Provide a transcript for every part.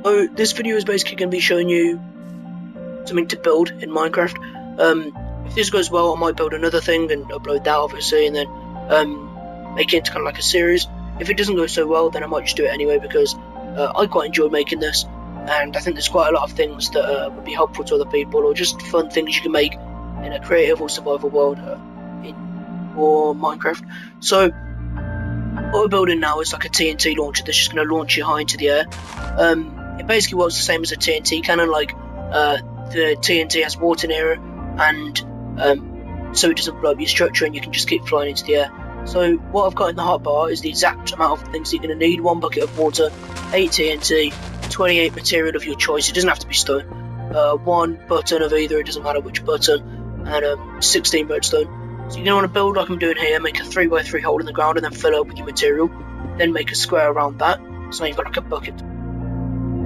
So this video is basically going to be showing you something to build in Minecraft. If this goes well, I might build another thing and upload that obviously, and then make it into kind of like a series. If it doesn't go so well, then I might just do it anyway, because I quite enjoy making this, and I think there's quite a lot of things that would be helpful to other people, or just fun things you can make in a creative or survival world or Minecraft. So what we're building now is like a TNT launcher that's just going to launch you high into the air. It basically works the same as a TNT cannon, like the TNT has water near it, and so it doesn't blow up your structure and you can just keep flying into the air. So what I've got in the hotbar is the exact amount of things you're going to need: 1 bucket of water, 8 TNT, 28 material of your choice, it doesn't have to be stone, 1 button of either, it doesn't matter which button, and 16 redstone. So you're going to want to build like I'm doing here, make a 3x3 hole in the ground and then fill it up with your material, then make a square around that, so now you've got like a bucket.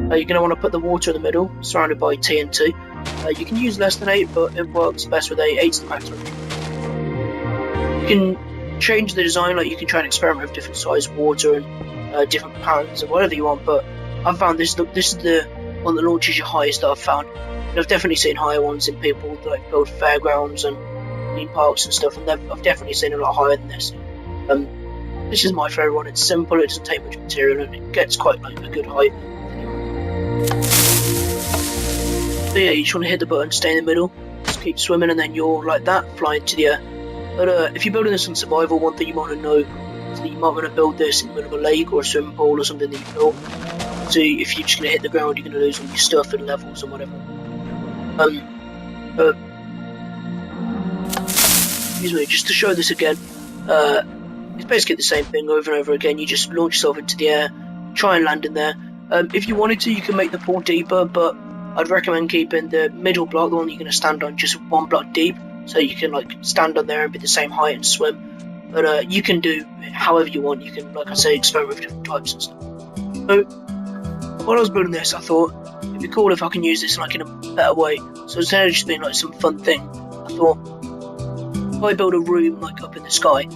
You're going to want to put the water in the middle, surrounded by TNT. You can use less than 8, but it works best with 8. 8's the maximum. You can change the design, like you can try and experiment with different size water and different pans and whatever you want, but I've found this is the one that launches your highest that I've found. And I've definitely seen higher ones in people that like build fairgrounds and theme parks and stuff, and I've definitely seen a lot higher than this. This is my favourite one. It's simple, it doesn't take much material, and it gets quite like a good height. So yeah, you just want to hit the button, stay in the middle, just keep swimming, and then you're like that, fly into the air. But if you're building this on survival, one thing you want to know is that you might want to build this in the middle of a lake or a swimming pool or something that you built. So if you're just going to hit the ground, you're going to lose all your stuff and levels and whatever. Excuse me, just to show this again, it's basically the same thing over and over again. You just launch yourself into the air, try and land in there. If you wanted to, you can make the pool deeper, but I'd recommend keeping the middle block, the one you're going to stand on, just 1 block deep, so you can like stand on there and be the same height and swim. But you can do however you want. You can, like I say, experiment with different types and stuff. So while I was building this, I thought it'd be cool if I can use this like in a better way. So instead of just being like some fun thing, I thought if I build a room like up in the sky.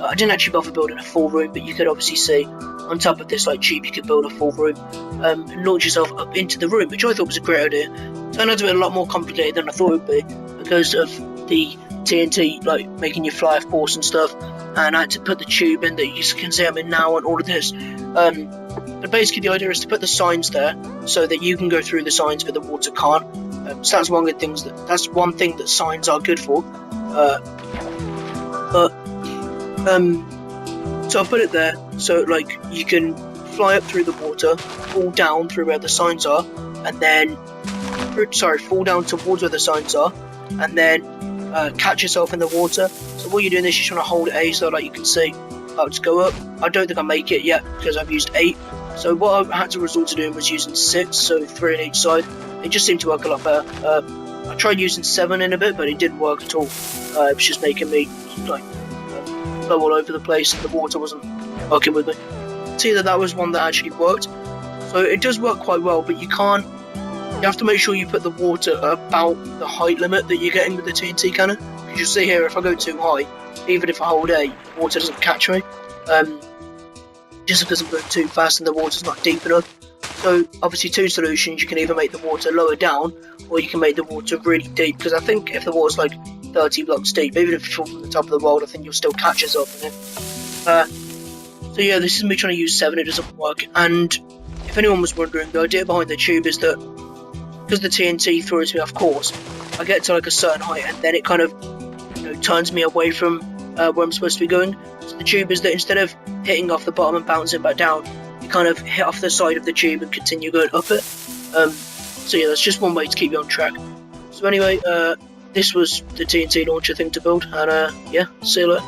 I didn't actually bother building a full room, but you could obviously see on top of this like tube you could build a full room and launch yourself up into the room, which I thought was a great idea. Turned out to be a lot more complicated than I thought it would be because of the TNT like making you fly off course and stuff, and I had to put the tube in that you can see I'm in now and all of this. But basically the idea is to put the signs there so that you can go through the signs but the water can't. So that's one thing that signs are good for. So I put it there so like you can fly up through the water, fall down through where the signs are, and then fall down towards where the signs are, and then catch yourself in the water. So what you're doing is you're trying to hold A so like you can see how to go up. I don't think I make it yet because I've used 8. So what I had to resort to doing was using 6, so 3 on each side. It just seemed to work a lot better. I tried using 7 in a bit, but it didn't work at all. It was just making me like go all over the place, and the water wasn't working with me. See that was one that actually worked. So it does work quite well, but you have to make sure you put the water about the height limit that you're getting with the TNT cannon. Because you see here, if I go too high, even if I hold A, the water doesn't catch me. Just because I'm going too fast and the water's not deep enough. So obviously 2 solutions: you can either make the water lower down, or you can make the water really deep. Because I think if the water's like 30 blocks deep, even if you fall from the top of the world, I think you'll still catch yourself in it. So yeah, this is me trying to use 7, it doesn't work. And if anyone was wondering, the idea behind the tube is that because the TNT throws me off course, I get to like a certain height and then it kind of turns me away from where I'm supposed to be going. So the tube is that instead of hitting off the bottom and bouncing back down, you kind of hit off the side of the tube and continue going up it. So yeah, that's just one way to keep you on track. So anyway, this was the TNT launcher thing to build, and yeah, see you later.